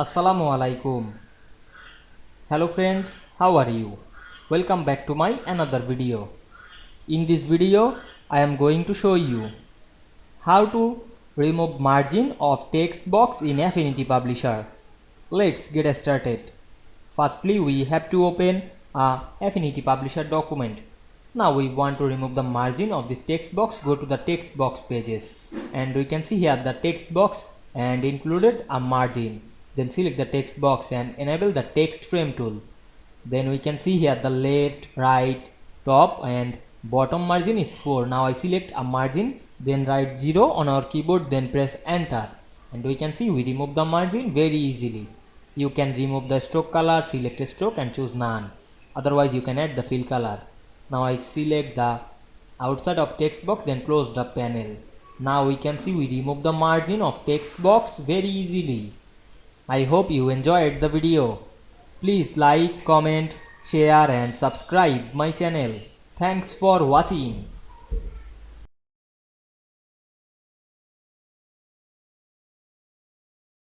Assalamu Walaikum. Hello friends, how are you? Welcome back to my another video. In this video, I am going to show you how to remove margin of text box in Affinity Publisher. Let's get started. Firstly, we have to open a Affinity Publisher document. Now we want to remove the margin of this text box. Go to the text box pages and we can see here the text box and included a margin. Then select the text box and enable the text frame tool. Then we can see here the left, right, top and bottom margin is 4. Now I select a margin, then write 0 on our keyboard, then press enter, and we can see we remove the margin very easily. You can remove the stroke color, select a stroke and choose none. Otherwise you can add the fill color. Now I select the outside of text box, then close the panel. Now we can see we remove the margin of text box very easily. I hope you enjoyed the video. Please like, comment, share and subscribe my channel. Thanks for watching.